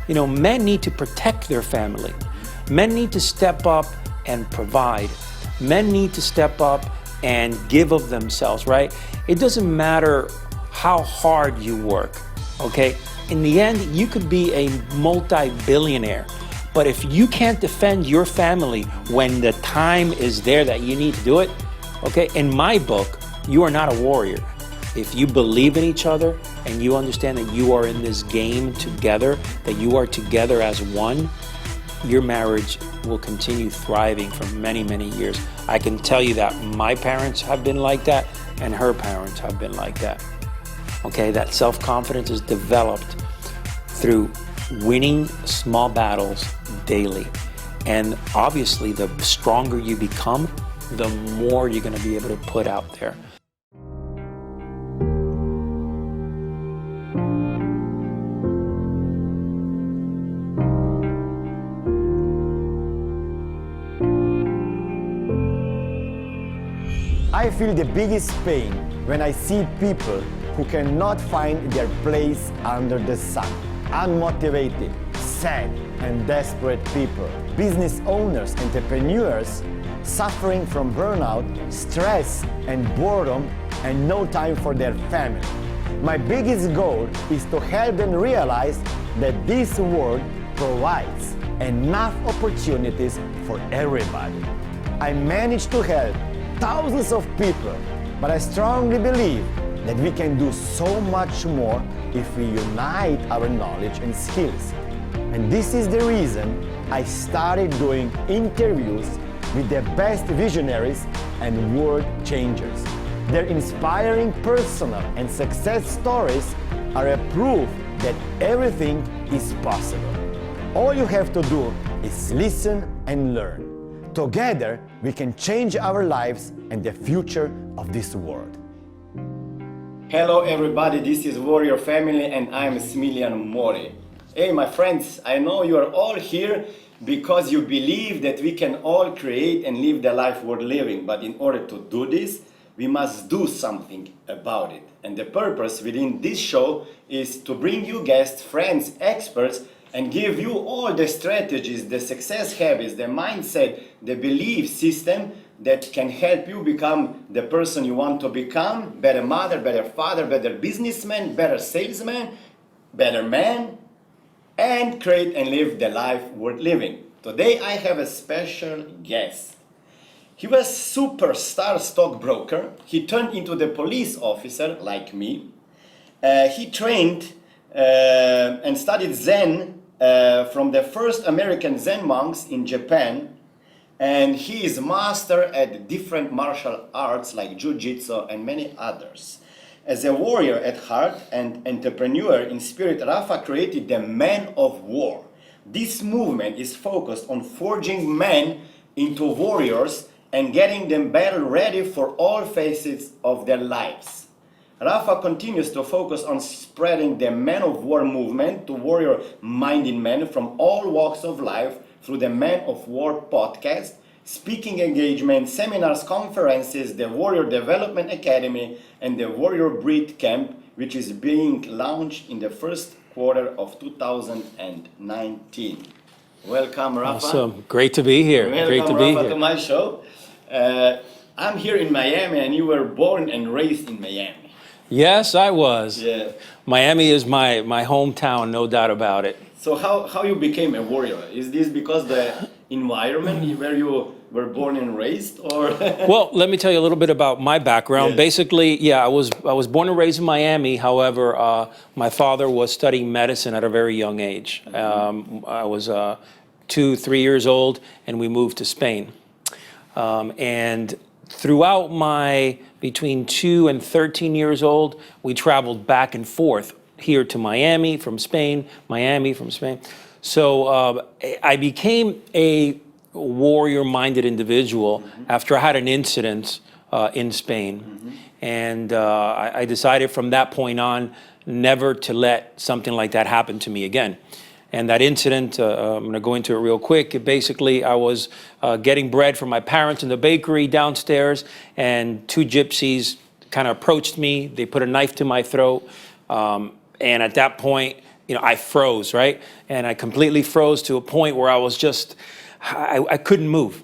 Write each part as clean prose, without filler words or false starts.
You know, men need to protect their family. Men need to step up and provide. Men need to step up and give of themselves, right? It doesn't matter how hard you work, okay? In the end, you could be a multi-billionaire, but if you can't defend your family when the time is there that you need to do it, okay, in my book, you are not a warrior. If you believe in each other and you understand that you are in this game together, that you are together as one, your marriage will continue thriving for many, many years. I can tell you that my parents have been like that and her parents have been like that. Okay, that self-confidence is developed through winning small battles daily. And obviously, the stronger you become, the more you're gonna be able to put out there. I feel the biggest pain when I see people who cannot find their place under the sun. Unmotivated, sad, and desperate people. Business owners, entrepreneurs, suffering from burnout, stress, and boredom, and no time for their family. My biggest goal is to help them realize that this world provides enough opportunities for everybody. I managed to help thousands of people, but I strongly believe that we can do so much more if we unite our knowledge and skills. And this is the reason I started doing interviews with the best visionaries and world changers. Their inspiring personal and success stories are a proof that everything is possible. All you have to do is listen and learn. Together, we can change our lives and the future of this world. Hello everybody, this is Warrior Family and I'm Smillion Mori. Hey my friends, I know you are all here because you believe that we can all create and live the life worth living, but in order to do this, we must do something about it. And the purpose within this show is to bring you guests, friends, experts, and give you all the strategies, the success habits, the mindset, the belief system that can help you become the person you want to become, better mother, better father, better businessman, better salesman, better man, and create and live the life worth living. Today I have a special guest. He was superstar stockbroker. He turned into the police officer like me. He trained and studied Zen from the first American Zen monks in Japan, and he is master at different martial arts like Jujitsu and many others. As a warrior at heart and entrepreneur in spirit, Rafa created the Man of War. This movement is focused on forging men into warriors and getting them battle ready for all phases of their lives. Rafa continues to focus on spreading the Man of War movement to warrior-minded men from all walks of life through the Man of War podcast, speaking engagements, seminars, conferences, the Warrior Development Academy, and the Warrior Breed Camp, which is being launched in the first quarter of 2019. Welcome, Rafa. Awesome. Great to be here. Welcome, Great to be Rafa, here. to my show. I'm here in Miami, and you were born and raised in Miami. Yes, I was. Yeah. Miami is my hometown, no doubt about it. So how you became a warrior? Is this because the environment where you were born and raised, or? Well, let me tell you a little bit about my background. Yes. Basically, yeah, I was born and raised in Miami. However, my father was studying medicine at a very young age. I was 2-3 years old, and we moved to Spain. And throughout my between 2 and 13 years old, we traveled back and forth here to Miami from Spain, Miami from Spain. So I became a warrior-minded individual after I had an incident in Spain. And I decided from that point on never to let something like that happen to me again. And that incident, I'm going to go into it real quick. Basically, I was getting bread from my parents in the bakery downstairs, and 2 gypsies kind of approached me. They put a knife to my throat. And at that point, I froze, right? And I completely froze to a point where I was just, I couldn't move.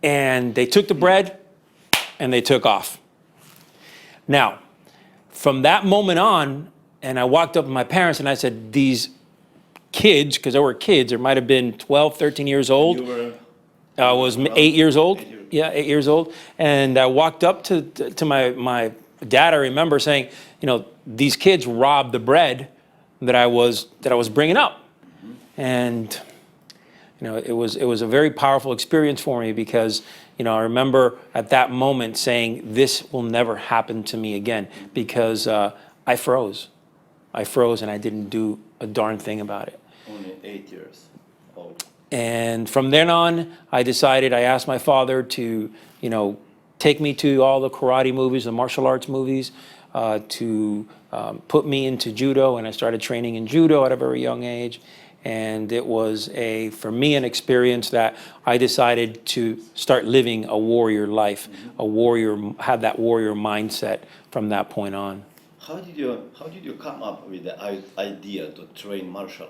And they took the bread and they took off. Now, from that moment on, and I walked up to my parents and I said, these kids, because there were kids, there might have been 12, 13 years old. You were I was 8 years old. 8 years. Yeah, 8 years old. And I walked up to my dad. I remember saying, these kids robbed the bread that I was bringing up. And it was a very powerful experience for me because I remember at that moment saying, this will never happen to me again, because I froze and I didn't do a darn thing about it. Only 8 years old. And from then on, I asked my father to, take me to all the karate movies, the martial arts movies, to put me into judo, and I started training in judo at a very young age. And it was for me, an experience that I decided to start living a warrior life, have that warrior mindset from that point on. How did you come up with the idea to train martial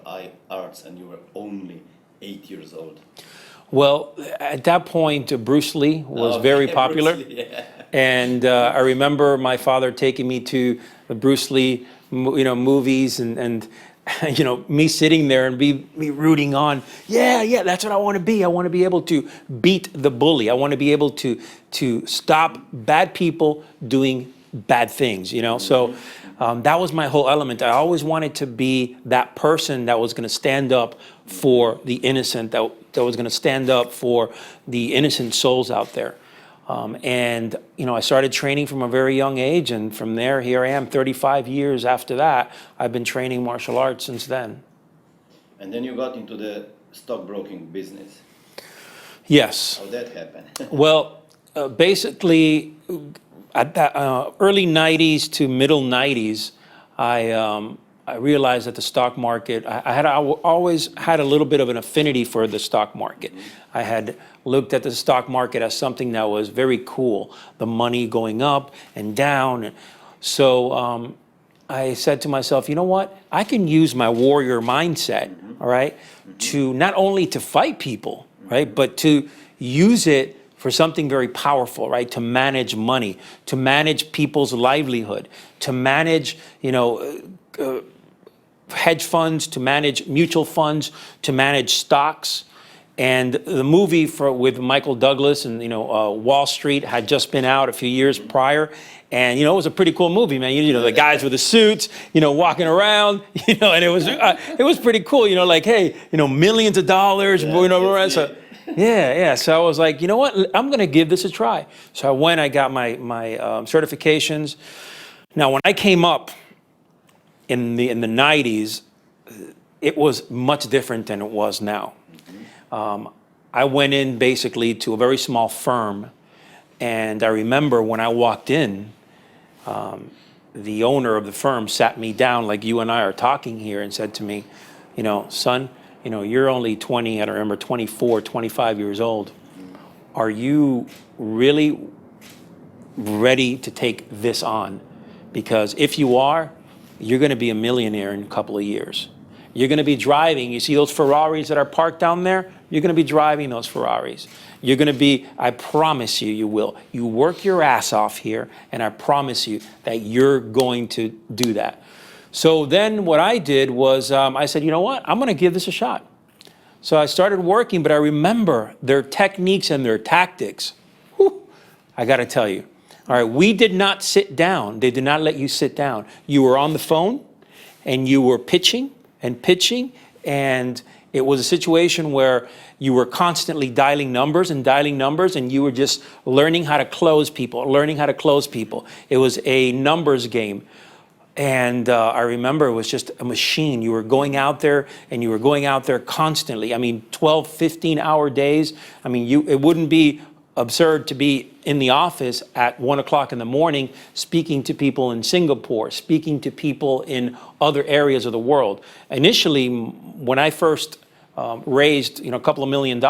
arts, and you were only 8 years old? Well, at that point, Bruce Lee was very popular. Bruce Lee, yeah. And I remember my father taking me to the Bruce Lee, movies, and me sitting there and me rooting on. Yeah, that's what I want to be. I want to be able to beat the bully. I want to be able to stop bad people doing bad things. So that was my whole element. I always wanted to be that person that was going to stand up for the innocent, that was going to stand up for the innocent souls out there. And I started training from a very young age, and from there, here I am, 35 years after that. I've been training martial arts since then. And then you got into the stockbroking business. Yes. How that happened? Well, basically, at that early 90s to middle 90s, I realized that the stock market, I always had a little bit of an affinity for the stock market. I had looked at the stock market as something that was very cool, the money going up and down. So I said to myself, you know what? I can use my warrior mindset, all right, to not only to fight people, right, but to use it for something very powerful, right? To manage money, to manage people's livelihood, to manage, hedge funds, to manage mutual funds, to manage stocks. And the movie with Michael Douglas and Wall Street had just been out a few years prior, and it was a pretty cool movie, man. The guys with the suits, walking around, and it was pretty cool. Like, hey, millions of dollars, so. Yeah. So I was like, you know what? I'm going to give this a try. So I went, I got my certifications. Now, when I came up in the 90s, it was much different than it was now. I went in basically to a very small firm, and I remember when I walked in, the owner of the firm sat me down like you and I are talking here and said to me, son, you're only 20, I don't remember, 24, 25 years old. Are you really ready to take this on? Because if you are, you're going to be a millionaire in a couple of years. You're going to be driving. You see those Ferraris that are parked down there? You're going to be driving those Ferraris. You're going to be, I promise you, you will. You work your ass off here, and I promise you that you're going to do that. So then what I did was I said, you know what? I'm going to give this a shot. So I started working, but I remember their techniques and their tactics. Whew, I got to tell you. All right, we did not sit down. They did not let you sit down. You were on the phone, and you were pitching, and it was a situation where you were constantly dialing numbers, and you were just learning how to close people. It was a numbers game. And I remember it was just a machine. You were going out there, and you were going out there constantly. I mean, 12, 15-hour days. I mean, it wouldn't be absurd to be in the office at 1 o'clock in the morning speaking to people in Singapore, speaking to people in other areas of the world. Initially, when I first raised a couple of $1 million,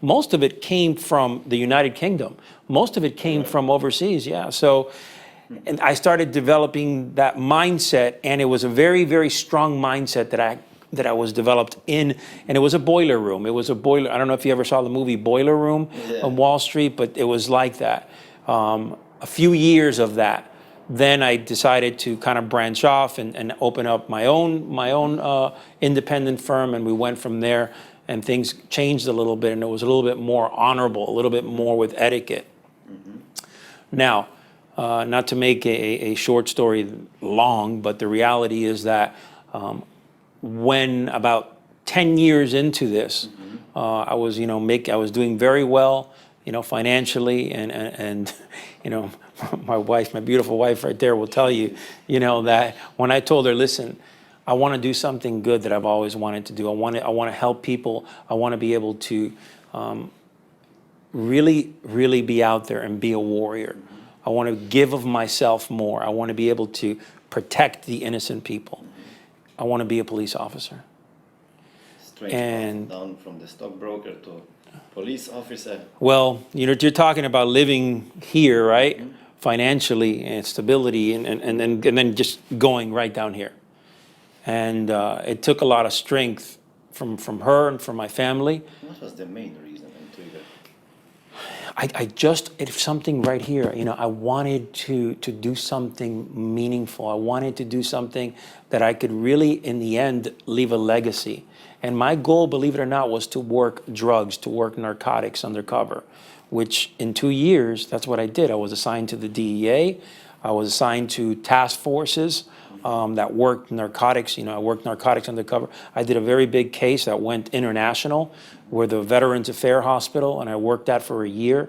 most of it came from the United Kingdom. Most of it came from overseas, yeah. So And I started developing that mindset, and it was a very, very strong mindset that I was developed in, and it was a boiler room. It was a boiler. I don't know if you ever saw the movie Boiler Room on Wall Street, but it was like that. A few years of that. Then I decided to kind of branch off and open up my own independent firm, and we went from there, and things changed a little bit, and it was a little bit more honorable, a little bit more with etiquette. Now, not to make a short story long, but the reality is that when about 10 years into this, I was, I was doing very well, financially, and my wife, my beautiful wife right there will tell you, that when I told her, listen, I want to do something good that I've always wanted to do. I want to help people. I want to be able to really, really be out there and be a warrior. I want to give of myself more. I want to be able to protect the innocent people. I want to be a police officer. Strange And down from the stockbroker to police officer. well, you're talking about living here, right? Financially and stability, and then just going right down here. And it took a lot of strength from her and from my family. What was the main reason and trigger? It's something right here. I wanted to do something meaningful. I wanted to do something that I could really, in the end, leave a legacy. And my goal, believe it or not, was to work drugs, to work narcotics undercover, which in 2 years, that's what I did. I was assigned to the DEA. I was assigned to task forces that worked narcotics. I worked narcotics undercover. I did a very big case that went international with the Veterans Affairs Hospital, and I worked that for a year.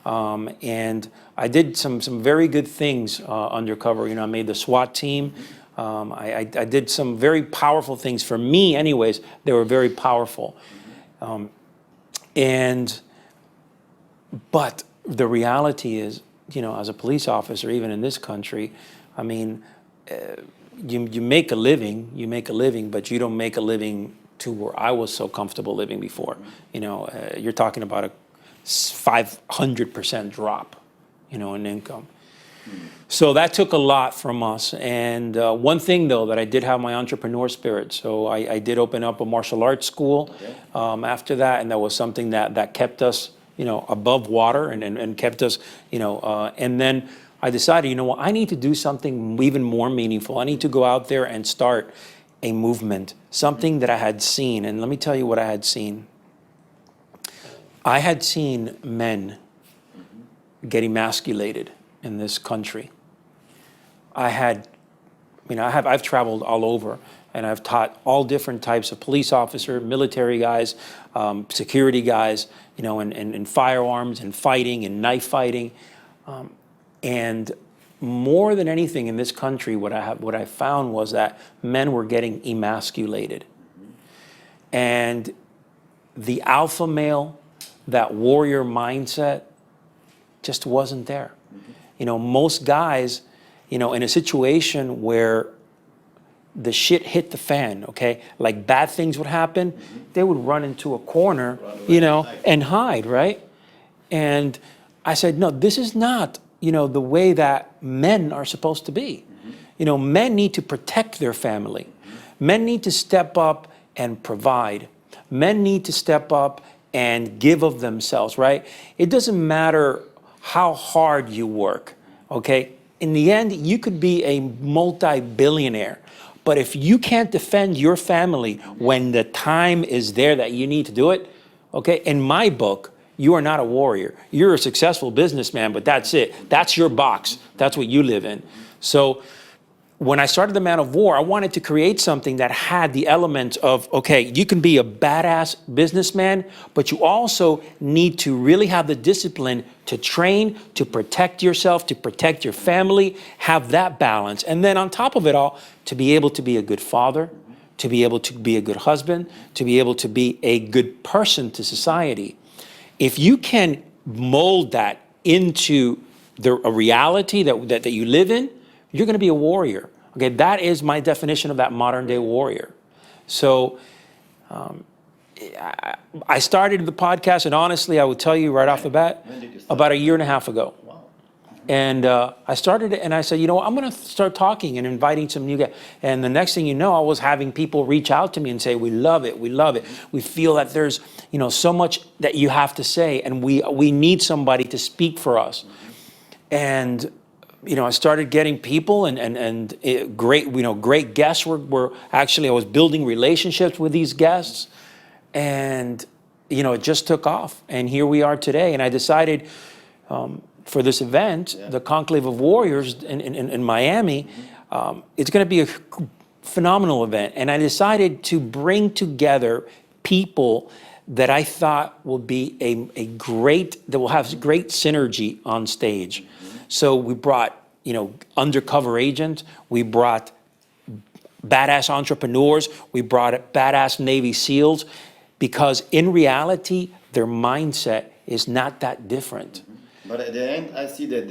And I did some very good things undercover. I made the SWAT team. I did some very powerful things. For me, anyways, they were very powerful. But the reality is, as a police officer, even in this country, I mean, you make a living, but you don't make a living to where I was so comfortable living before. You're talking about a 500% drop, in income. So that took a lot from us. And one thing, though, that I did have my entrepreneur spirit. So I did open up a martial arts school after that, and that was something that kept us, above water and kept us, and then I decided, I need to do something even more meaningful. I need to go out there and start a movement, something that I had seen. And let me tell you what I had seen. I had seen men get emasculated in this country. I've traveled all over, and I've taught all different types of police officer, military guys, security guys, and firearms and fighting and knife fighting. And more than anything in this country, what I found was that men were getting emasculated. And the alpha male, that warrior mindset, just wasn't there. Most guys, in a situation where the shit hit the fan, okay, like bad things would happen, they would run into a corner, and hide, right? And I said, no, this is not, the way that men are supposed to be. Men need to protect their family. Men need to step up and provide. Men need to step up and give of themselves, right? It doesn't matter how hard you work, okay? In the end, you could be a multi-billionaire, but if you can't defend your family when the time is there that you need to do it, okay, in my book, you are not a warrior. You're a successful businessman, but that's it. That's your box. That's what you live in. So when I started the Man of War, I wanted to create something that had the element of, okay, you can be a badass businessman, but you also need to really have the discipline to train, to protect yourself, to protect your family, have that balance. And then on top of it all, to be able to be a good father, to be able to be a good husband, to be able to be a good person to society. If you can mold that into a reality that you live in, you're going to be a warrior. Okay, that is my definition of that modern day warrior. So I started the podcast, and honestly, I would tell you right off the bat, about 1.5 years ago. Wow. And I started it, and I said, you know, I'm going to start talking and inviting some new guys. And the next thing you know, I was having people reach out to me and say, we love it, we love it. We feel that there's, you know, so much that you have to say, and we need somebody to speak for us. And you know, I started getting people, and great, you know, great guests were actually, I was building relationships with these guests, and you know, it just took off, and here we are today. And I decided for this event, the Conclave of Warriors in Miami, it's going to be a phenomenal event, and I decided to bring together people that I thought will be that will have great synergy on stage. So we brought, you know, undercover agents, we brought badass entrepreneurs, we brought badass Navy SEALs, because in reality, their mindset is not that different. But at the end, I see that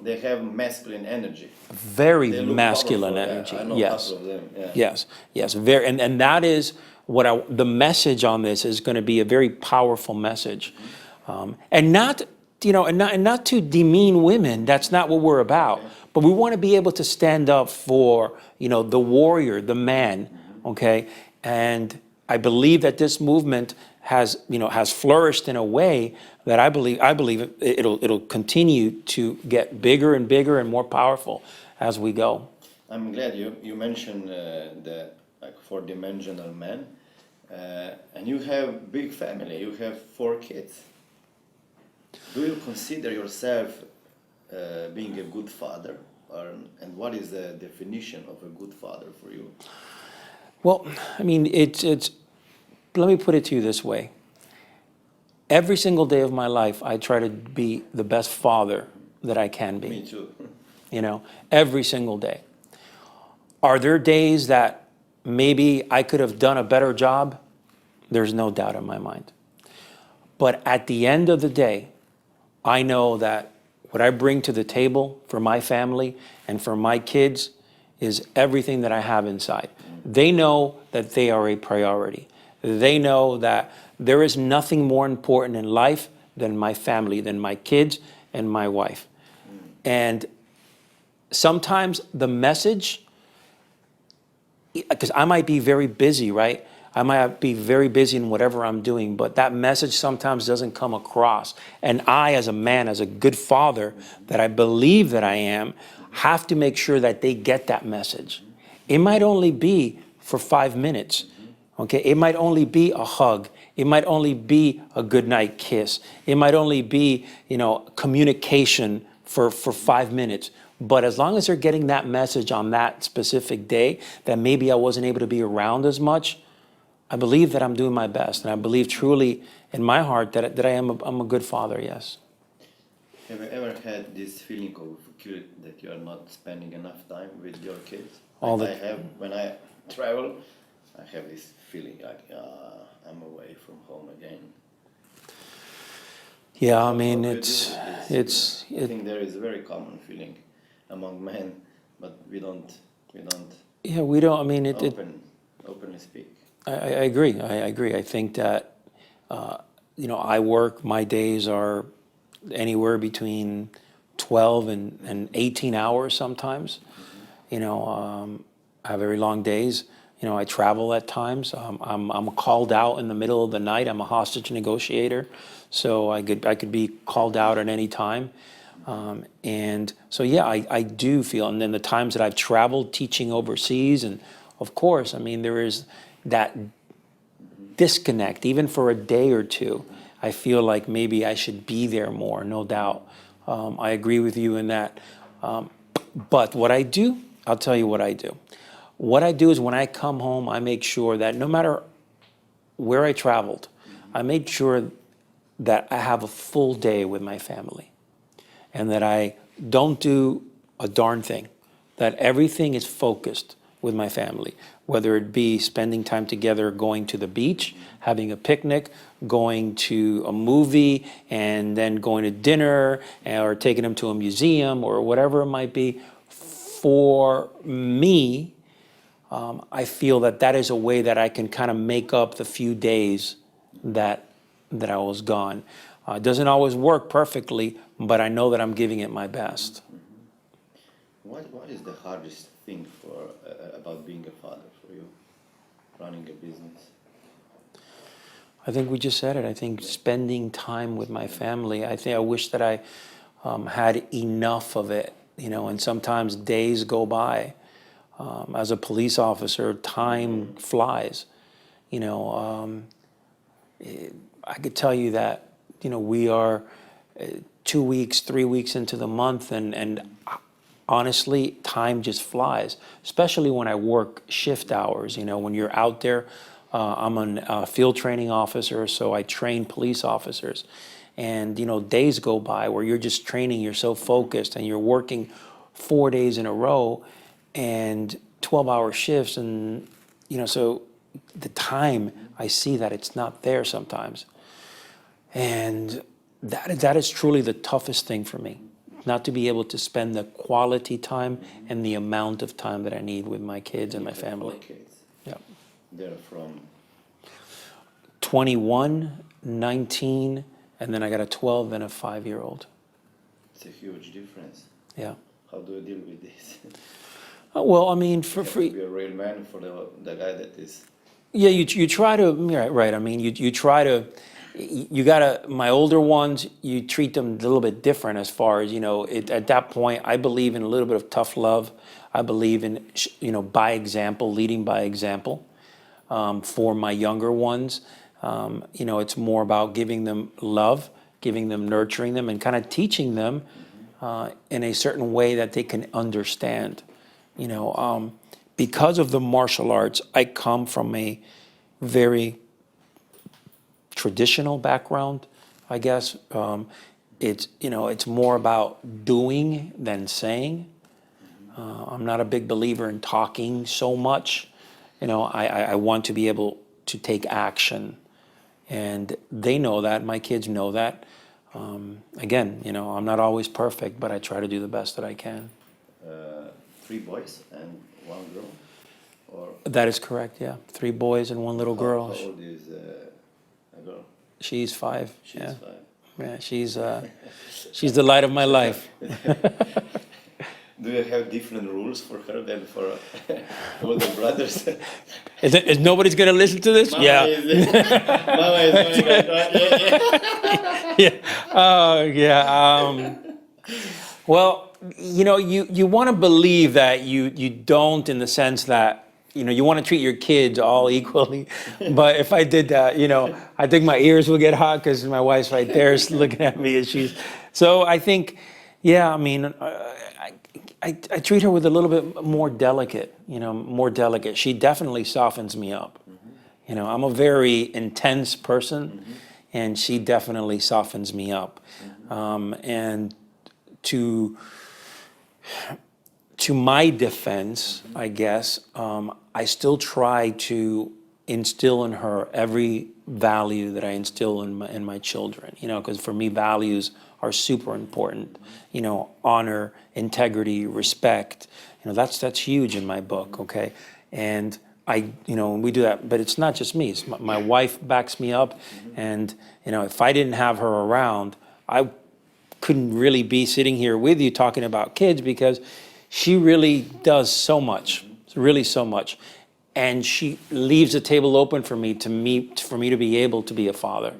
they have masculine energy. Very They look masculine powerful, energy, I know yes. a couple of them, yeah. Yes, very, and that is what the message on this is going to be, a very powerful message. And not, you know, and not to demean women. That's not what we're about. But we want to be able to stand up for, you know, the warrior, the man. Okay, and I believe that this movement has flourished in a way that I believe it'll continue to get bigger and bigger and more powerful as we go. I'm glad you mentioned the like four-dimensional man, and you have big family. You have 4 kids. Do you consider yourself being a good father, and what is the definition of a good father for you? Well, I mean, it's. Let me put it to you this way. Every single day of my life, I try to be the best father that I can be. Me too. You know, every single day. Are there days that maybe I could have done a better job? There's no doubt in my mind. But at the end of the day, I know that what I bring to the table for my family and for my kids is everything that I have inside. They know that they are a priority. They know that there is nothing more important in life than my family, than my kids and my wife. And sometimes the message, because I might be very busy, right? I might be very busy in whatever I'm doing, but that message sometimes doesn't come across. And I, as a man, as a good father that I believe that I am, have to make sure that they get that message. It might only be for 5 minutes. Okay, it might only be a hug. It might only be a goodnight kiss. It might only be, you know, communication for 5 minutes. But as long as they're getting that message on that specific day that maybe I wasn't able to be around as much, I believe that I'm doing my best. And I believe truly in my heart that I'm a good father, yes. Have you ever had this feeling of guilt that you are not spending enough time with your kids? All like the I have when I travel. I have this feeling like I'm away from home again. Yeah, I mean, I think there is a very common feeling among men, but we don't. Yeah, we don't. I mean, openly speak. I agree. I agree. I think that you know, I work. My days are anywhere between 12 and 18 hours sometimes. You know, I have very long days. You know, I travel at times. I'm called out in the middle of the night. I'm a hostage negotiator, so I could be called out at any time. And so, yeah, I do feel. And then the times that I've traveled teaching overseas, and of course, I mean, there is that disconnect, even for a day or two. I feel like maybe I should be there more, no doubt. I agree with you in that. But what I do, I'll tell you what I do. What I do is when I come home, I make sure that no matter where I traveled, I made sure that I have a full day with my family and that I don't do a darn thing, that everything is focused with my family, whether it be spending time together, going to the beach, having a picnic, going to a movie, and then going to dinner, or taking them to a museum or whatever it might be. For me, I feel that is a way that I can kind of make up the few days that I was gone. It doesn't always work perfectly. but I know that I'm giving it my best. What is the hardest thing for about being a father for you, running a business? I think we just said it. I think spending time with my family. I wish that I had enough of it, and sometimes days go by. As a police officer, time flies. I could tell you that, we are 2 weeks, 3 weeks into the month, and honestly, time just flies, especially when I work shift hours. When you're out there, I'm a field training officer, so I train police officers. And, days go by where you're just training, you're so focused, and you're working 4 days in a row and 12-hour shifts. And, so the time, I see that it's not there sometimes. And that is truly the toughest thing for me, not to be able to spend the quality time and the amount of time that I need with my kids and my family. Kids. Yeah. They're from 21, 19, and then I got a 12 and a 5-year-old. It's a huge difference. Yeah. How do you deal with this? Well, I mean, for You have to be a real man for the guy that is. yeah, you try to, right. I mean, you try to, you gotta, my older ones, you treat them a little bit different as far as, at that point, I believe in a little bit of tough love. I believe in, by example, leading by example. For my younger ones, it's more about giving them love, giving them, nurturing them, and kind of teaching them in a certain way that they can understand. Because of the martial arts, I come from a very traditional background, I guess. It's more about doing than saying. I'm not a big believer in talking so much. I want to be able to take action, and they know that. My kids know that. Again, I'm not always perfect, but I try to do the best that I can. 3 boys and 1 girl, or That is correct. Yeah, 3 boys and 1 little girl. How old is a girl? She's 5. She's yeah. 5. Yeah, she's the light of my life. Do you have different rules for her than for older brothers? Nobody's gonna listen to this? Mama Yeah. Mama is going right? Yeah. Yeah. Well, you want to believe that you don't, in the sense that, you want to treat your kids all equally. But if I did that, I think my ears will get hot because my wife's right there looking at me as she's. So I think, yeah, I mean, I treat her with a little bit more delicate, more delicate. She definitely softens me up. I'm a very intense person, and she definitely softens me up. And to my defense, I guess, I still try to instill in her every value that I instill in my children, because for me, values are super important. Honor, integrity, respect, that's huge in my book, okay? And we do that, but it's not just me. It's my wife backs me up, and, if I didn't have her around, I couldn't really be sitting here with you talking about kids, because she really does so much, really so much. And she leaves the table open for me to be able to be a father.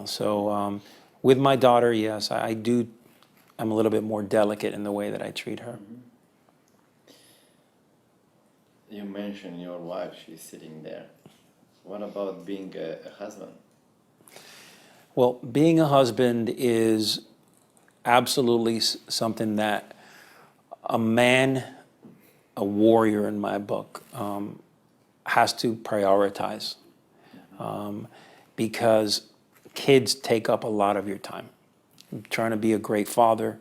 So with my daughter, yes, I'm a little bit more delicate in the way that I treat her. You mentioned your wife, she's sitting there. What about being a husband? Well, being a husband is absolutely something that a man, a warrior in my book, has to prioritize, because kids take up a lot of your time. Trying to be a great father,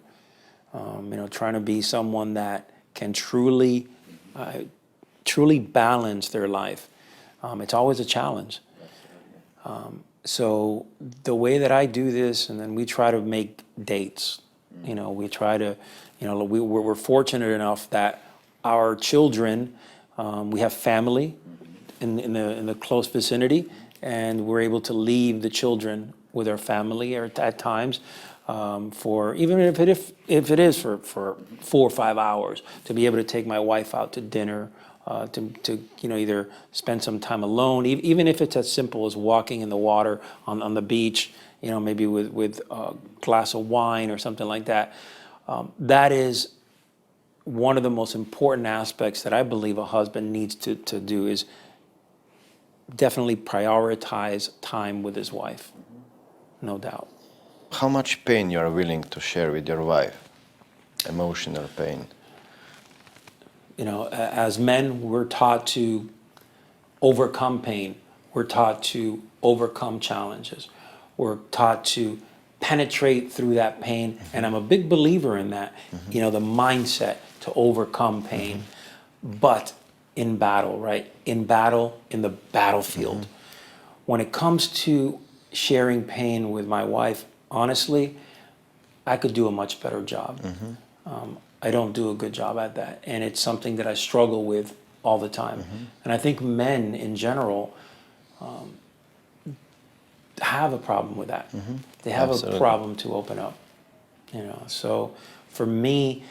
trying to be someone that can truly balance their life. It's always a challenge. So the way that I do this, and then we try to make dates. We try to, we're fortunate enough that our children, we have family in the close vicinity, and we're able to leave the children with our family at times. for even if it is for 4 or 5 hours, to be able to take my wife out to dinner, to either spend some time alone, even if it's as simple as walking in the water on the beach, maybe with a glass of wine or something like that. That is one of the most important aspects that I believe a husband needs to do, is definitely prioritize time with his wife, no doubt. How much pain you are willing to share with your wife? Emotional pain. As men, we're taught to overcome pain. We're taught to overcome challenges. We're taught to penetrate through that pain. And I'm a big believer in that, the mindset to overcome pain. But in battle, right? In battle, in the battlefield. When it comes to sharing pain with my wife, honestly, I could do a much better job. I don't do a good job at that. And it's something that I struggle with all the time. And I think men in general have a problem with that. They have a problem to open up. So for me,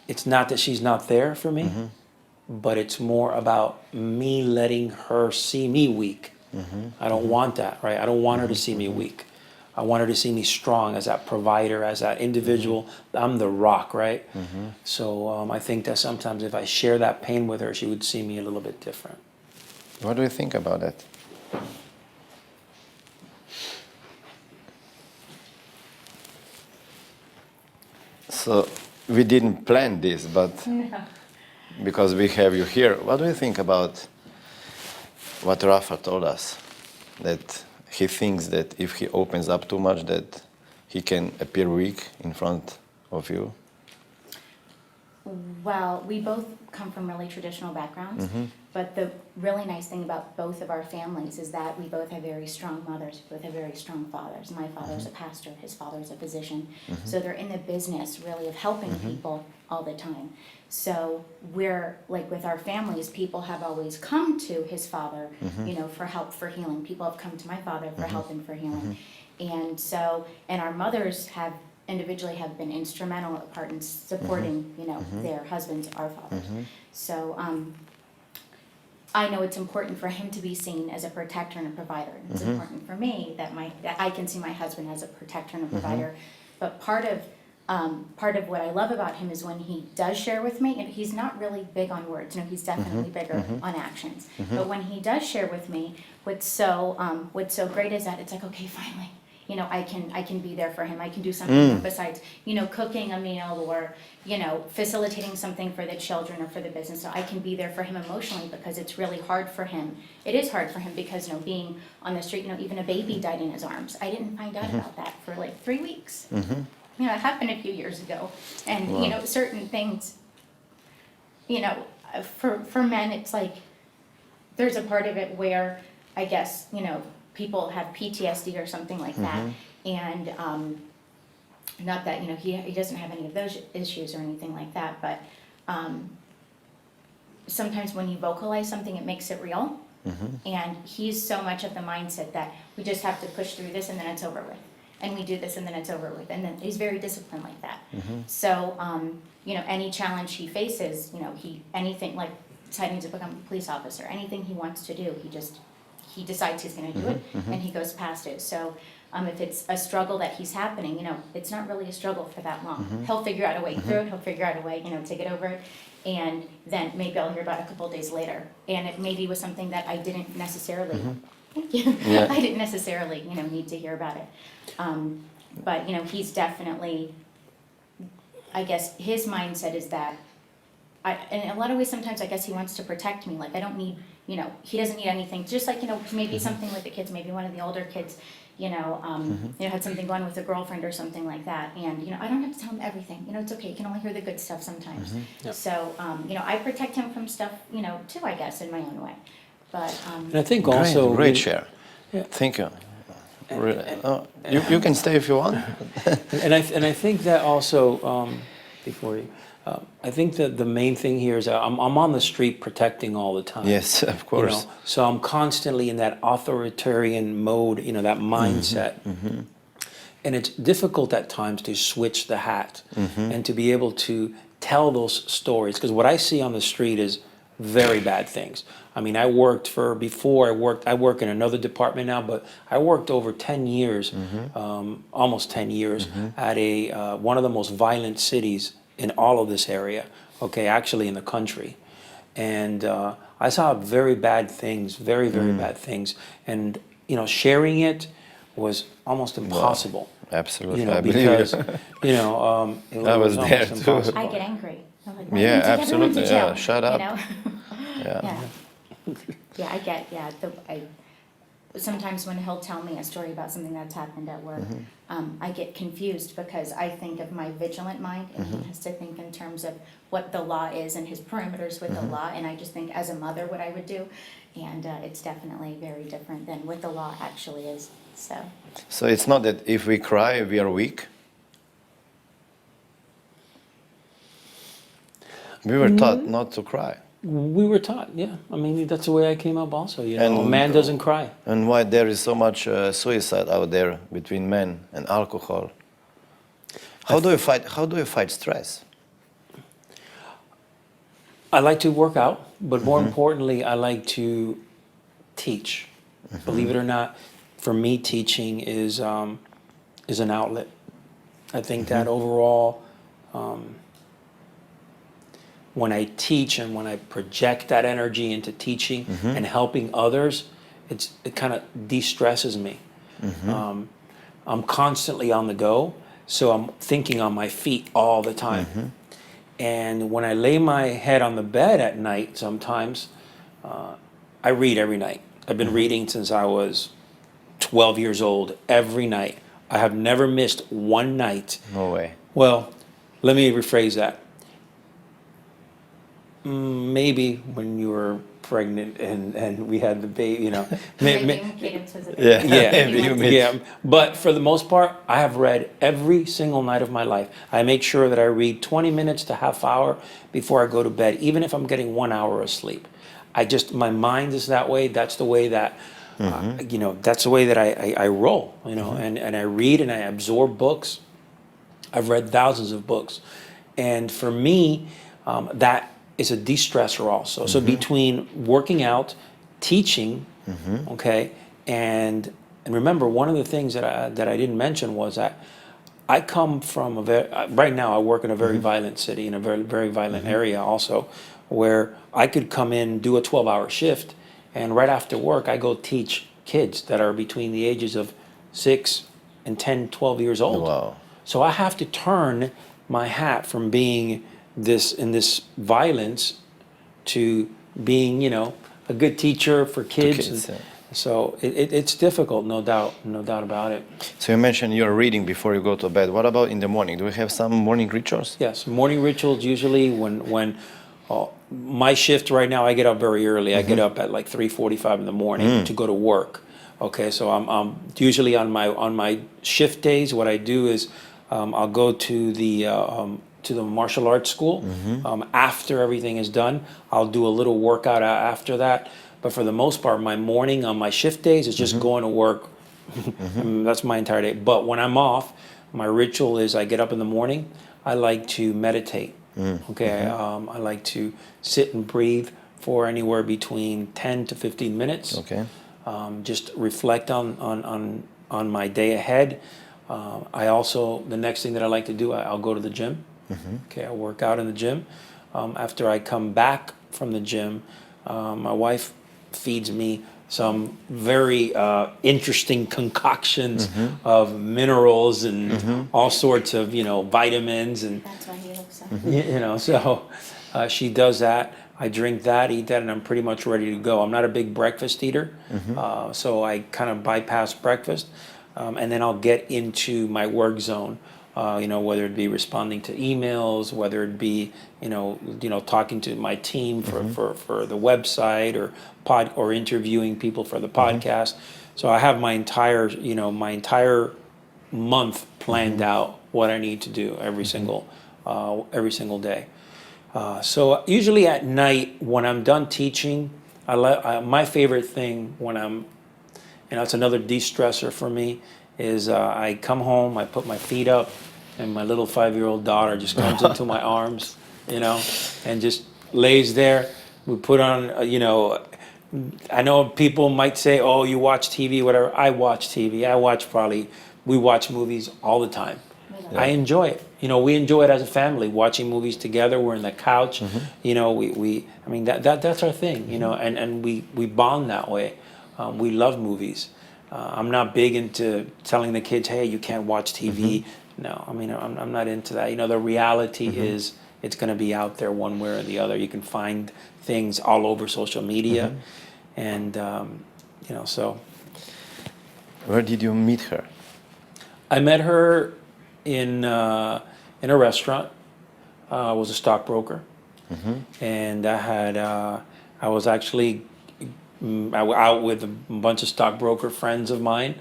it's not that she's not there for me, but it's more about me letting her see me weak. I don't want that, right? I don't want her to see me weak. I want her to see me strong as that provider, as that individual. I'm the rock, right? So I think that sometimes if I share that pain with her, she would see me a little bit different. What do you think about that? So we didn't plan this, but because we have you here, what do you think about what Rafa told us? That he thinks that if he opens up too much, that he can appear weak in front of you? Well, we both come from really traditional backgrounds, but the really nice thing about both of our families is that we both have very strong mothers, we both have very strong fathers. My father's a pastor, his father's a physician, so they're in the business really of helping people all the time. So we're, like with our families, people have always come to his father, for help, for healing. People have come to my father for help and for healing. And so, and our mothers have individually have been instrumental part in supporting, their husbands, our fathers. So I know it's important for him to be seen as a protector and a provider. It's important for me that I can see my husband as a protector and a provider. But part of what I love about him is when he does share with me, and he's not really big on words. He's definitely bigger on actions. But when he does share with me, what's so great is that it's like, okay, finally. I can be there for him. I can do something besides, cooking a meal or, facilitating something for the children or for the business. So I can be there for him emotionally because it's really hard for him. It is hard for him because, being on the street, even a baby died in his arms. I didn't find out about that for like 3 weeks. It happened a few years ago. And, certain things, for men, it's like there's a part of it where I guess, people have PTSD or something like that, and not that he doesn't have any of those issues or anything like that, but sometimes when you vocalize something, it makes it real, and he's so much of the mindset that we just have to push through this and then it's over with, and we do this and then it's over with, and then he's very disciplined like that. So any challenge he faces, anything like deciding to become a police officer, anything he wants to do, he decides he's going to do it, and he goes past it. So if it's a struggle that he's happening, it's not really a struggle for that long. He'll figure out a way through it. He'll figure out a way, to get over it. And then maybe I'll hear about it a couple of days later. And it maybe was something that I didn't necessarily, thank you, I didn't necessarily, need to hear about it. But, he's definitely, I guess his mindset is that, in a lot of ways, sometimes I guess he wants to protect me. Like, I don't need, he doesn't need anything. Just like, maybe something with the kids, maybe one of the older kids, had something going with a girlfriend or something like that. And, I don't have to tell him everything. It's okay. You can only hear the good stuff sometimes. So, I protect him from stuff, too, I guess, in my own way. But, and I think also... Great share. Yeah. Thank you. You can stay if you want. and I think that also, before you... I think that the main thing here is I'm on the street protecting all the time. Yes, of course. So I'm constantly in that authoritarian mode, that mindset. And it's difficult at times to switch the hat and to be able to tell those stories. Because what I see on the street is very bad things. I mean, I work in another department now, but I worked over 10 years, almost 10 years, at one of the most violent cities in all of this area, okay, actually in the country. And I saw very bad things, very, very bad things. And, you know, sharing it was almost impossible. Wow. Absolutely, You know, I believe because, you. you know, it I was there almost too. impossible. I get angry. I'm like, why Yeah, didn't you take everyone absolutely, to jail? yeah, shut up. You know? Yeah. Yeah, I get, sometimes when he'll tell me a story about something that's happened at work, I get confused because I think of my vigilant mind and he has to think in terms of what the law is and his perimeters with the law, and I just think as a mother what I would do, and it's definitely very different than what the law actually is, so. So it's not that if we cry, we are weak? We were taught not to cry. We were taught, yeah. I mean, that's the way I came up also, you know. And- A man doesn't cry. And why there is so much suicide out there between men and alcohol? How do you fight stress? I like to work out, but more importantly, I like to teach. Believe it or not, for me, teaching is an outlet. I think that overall, when I teach and when I project that energy into teaching and helping others, it kind of de-stresses me. I'm constantly on the go, so I'm thinking on my feet all the time. And when I lay my head on the bed at night, sometimes I read every night. I've been reading since I was 12 years old, every night. I have never missed one night. No way. Well, let me rephrase that. Maybe when you were pregnant and we had the baby, you know. Maybe Cadence was a bit- Yeah. Yeah, You missed. yeah. But for the most part, I have read every single night of my life. I make sure that I read 20 minutes to half hour before I go to bed, even if I'm getting 1 hour of sleep. My mind is that way. That's the way that, you know, that's the way that I roll, you know, and I read and I absorb books. I've read thousands of books. And for me, that is a de-stressor also. So between working out, teaching, okay, and remember, one of the things that I didn't mention was that I come from right now I work in a very violent city, in a very, very violent area also, where I could come in, do a 12-hour shift, and right after work I go teach kids that are between the ages of 6 and 10, 12 years old. Wow. So I have to turn my hat from being in this violence to being, you know, a good teacher for kids. kids, And yeah. so it's difficult, no doubt about it. So you mentioned you're reading before you go to bed. What about in the morning? Do you have some morning rituals? Yes, morning rituals usually when my shift right now, I get up very early. I get up at like 3:45 in the morning to go to work. Okay, so I'm usually on my shift days. What I do is I'll go to the martial arts school. After everything is done, I'll do a little workout after that. But for the most part, my morning on my shift days is just going to work. That's my entire day. But when I'm off, my ritual is I get up in the morning. I like to meditate. Okay, I like to sit and breathe for anywhere between 10 to 15 minutes. Okay. Just reflect on my day ahead. I also, the next thing that I like to do, I'll go to the gym. Okay, I work out in the gym. After I come back from the gym, my wife feeds me some very interesting concoctions of minerals and all sorts of, you know, vitamins and That's why he looks so. you know, so she does that. I drink that, eat that, and I'm pretty much ready to go. I'm not a big breakfast eater, so I kind of bypass breakfast, and then I'll get into my work zone. You know, whether it be responding to emails, whether it be you know talking to my team for the website or interviewing people for the podcast. So I have my entire month planned out what I need to do every single day. So usually at night when I'm done teaching, my favorite thing when it's another de-stressor for me is I come home, I put my feet up, and my little 5-year-old daughter just comes into my arms, you know, and just lays there. We put on, I know people might say, oh, you watch TV, whatever. I watch TV. We watch movies all the time. I enjoy it. You know, we enjoy it as a family, watching movies together. We're on the couch. You know, I mean, that's our thing, you know, and we bond that way. We love movies. I'm not big into telling the kids, hey, you can't watch TV. No, I mean, I'm not into that. You know, the reality is it's going to be out there one way or the other. You can find things all over social media. And, you know, so. Where did you meet her? I met her in a restaurant. I was a stockbroker. And I was actually out with a bunch of stockbroker friends of mine.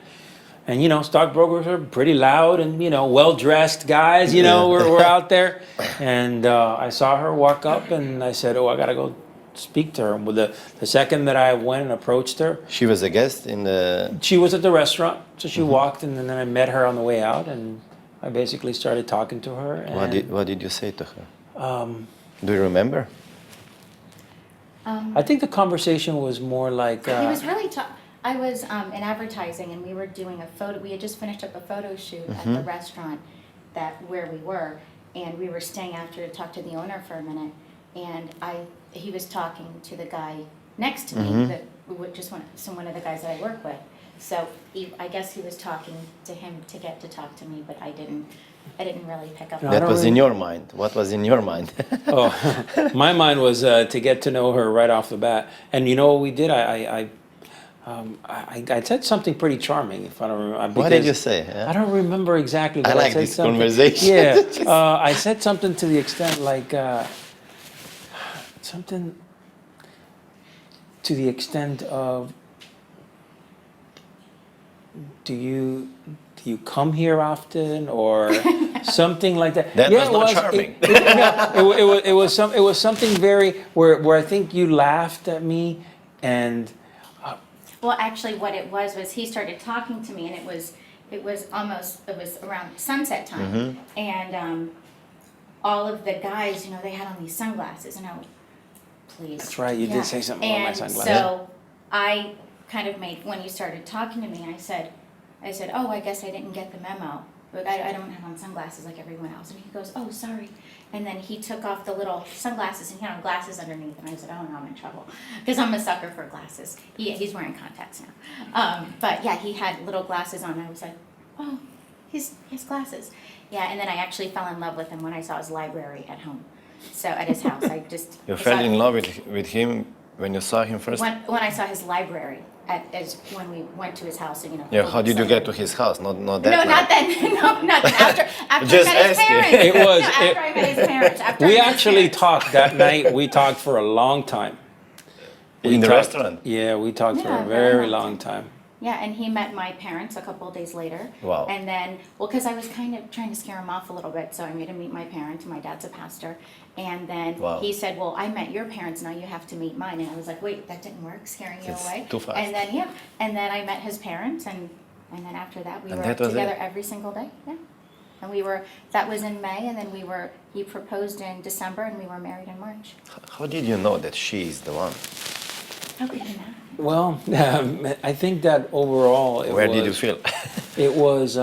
And, you know, stockbrokers are pretty loud and, you know, well-dressed guys, you know, we're out there. And I saw her walk up and I said, oh, I got to go speak to her. And with the second that I went and approached her. She was a guest in the... She was at the restaurant. So she walked and then I met her on the way out and I basically started talking to her. And What did you say to her? Do you remember? I think the conversation was more like... He was really I was in advertising, and we were doing a photo. We had just finished up a photo shoot at the restaurant where we were, and we were staying after to talk to the owner for a minute. And he was talking to the guy next to me, one of the guys that I work with. So I guess he was talking to him to get to talk to me, but I didn't really pick up. That was in your mind. What was in your mind? Oh, my mind was to get to know her right off the bat. And you know what we did? I said something pretty charming, if I don't remember. What did you say? Yeah? I don't remember exactly. But I like said this something. conversation. Yeah, I said something to the extent like of, do you come here often, or something like that? That was not charming. It was something very where I think you laughed at me and. Well, actually, what it was he started talking to me, and it was around sunset time, and all of the guys, you know, they had on these sunglasses, and I was, please. That's right, you did say something about my sunglasses. So I kind of when you started talking to me, I said, oh, I guess I didn't get the memo, but I don't have on sunglasses like everyone else, and he goes, oh, sorry. And then he took off the little sunglasses and he had on glasses underneath. And I said, oh, no, I'm in trouble. Because I'm a sucker for glasses. He's wearing contacts now. But yeah, he had little glasses on. I was like, oh, he has glasses. Yeah, and then I actually fell in love with him when I saw his library at home. So at his house, You fell in love with him when you saw him first? When I saw his library. When we went to his house, and, you know. Yeah, how did you get to his house? Not that. No, not then. No, not then. After Just I met his asking. parents. After I met his parents. We actually talked that night. We talked for a long time. In the restaurant? Yeah, we talked for Yeah, a very very long long time. Yeah, and he met my parents a couple of days later. Wow. And then, because I was kind of trying to scare him off a little bit, so I made him meet my parents. My dad's a pastor. And then he said, well, I met your parents, now you have to meet mine. And I was like, wait, that didn't work, scaring you It's away. too fast. And then, and then I met his parents, and then after that, we And were that was together it? every single day. Yeah. And that was in May, and then he proposed in December, and we were married in March. How did you know that she is the one? How could you know? Well, I think that overall Where did you feel? It was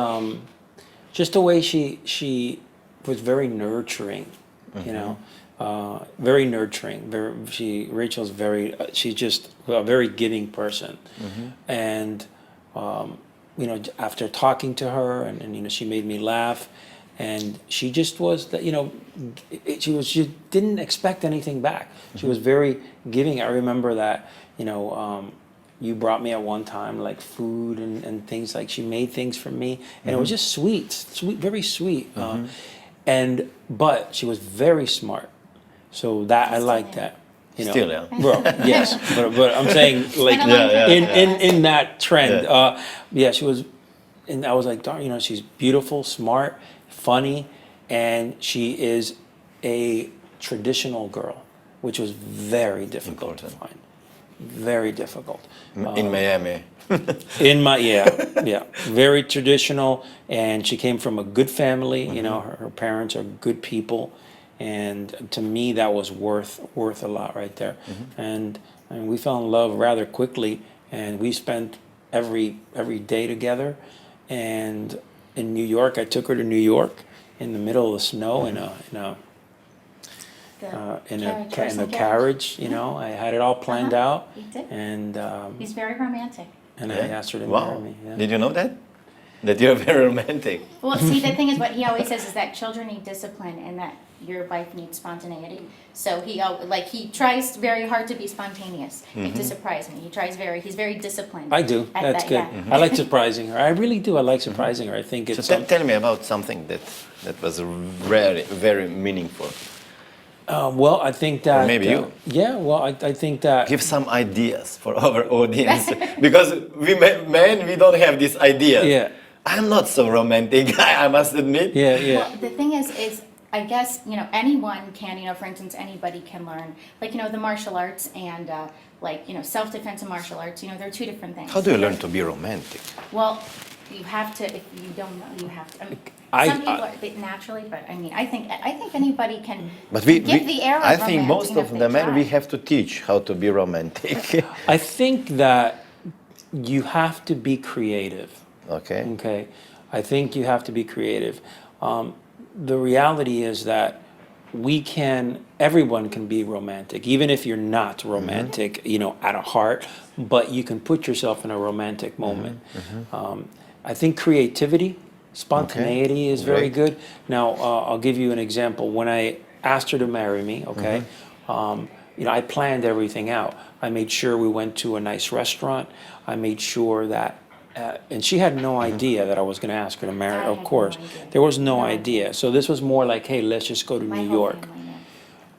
just the way she was very nurturing, you know, very nurturing. Rachel's she's just a very giving person, and you know, after talking to her, and you know, she made me laugh, and she just was that, you know, she didn't expect anything back. She was very giving. I remember that, you know, you brought me at one time like food and things, like she made things for me, and it was just sweet, very sweet. But she was very smart, so that I like that. You know, Still, yeah. Well, yes, but I'm saying like in that trend. She was, and I was like, darn, you know, she's beautiful, smart, funny, and she is a traditional girl, which was very difficult to find. very difficult. In Miami. Yeah, very traditional, and she came from a good family. You know, her parents are good people, and to me that was worth a lot right there. And we fell in love rather quickly, and we spent every day together. And in New York, I took her to New York in the middle of the snow in a carriage. You know, I had it all planned out, You did. and He's very romantic. I asked her to marry Wow. me. Yeah. Did you know that? That you're very romantic. Well, see, the thing is, what he always says is that children need discipline and that your wife needs spontaneity. So he tries very hard to be spontaneous and to surprise me. He's very disciplined. I do. at That's that, good. yeah. I like surprising her. I really do. I like surprising her. I think it's So tell me about something that was very, very meaningful. well. I think that maybe you. Yeah. Well, I think that Give some ideas for our audience. Because men, we don't have this idea. Yeah. I'm not so romantic, I must admit. Yeah. Yeah. Well, the thing is I guess, anyone can, for instance, anybody can learn, like, the martial arts and, self-defense and martial arts, they're two different things. How do you learn to be romantic? Well, you have to, if you don't know, you have to. Some people are naturally, but I think anybody can But give the air of I think romance, most of if the they men, we try. have to teach how to be romantic. I think that you have to be creative. Okay. Okay. I think you have to be creative. The reality is that everyone can be romantic, even if you're not romantic, at a heart, but you can put yourself in a romantic moment. I think creativity, spontaneity is very Great. good. Now, I'll give you an example. When I asked her to marry me, okay, I planned everything out. I made sure we went to a nice restaurant. I made sure that and she had no idea that I was going to ask her to marry. I Of had no course, idea. there was no No idea. So this was more like, hey, let's just go to My New whole York. family knew.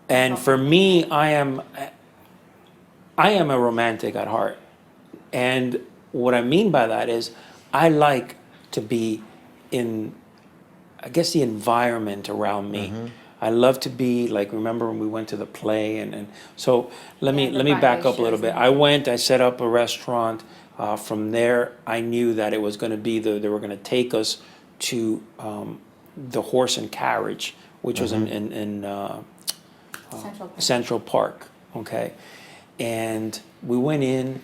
And for me, I am a romantic at heart. And what I mean by that is I like to be in, I guess, the environment around me. I love to be like, remember when we went to the play and so let me the back Broadway up a little shows bit. and I set up a restaurant. From there, I knew that it was going to be they were going to take us to the Horse and Carriage, which was in Central Park. Central Park. Okay, and we went in,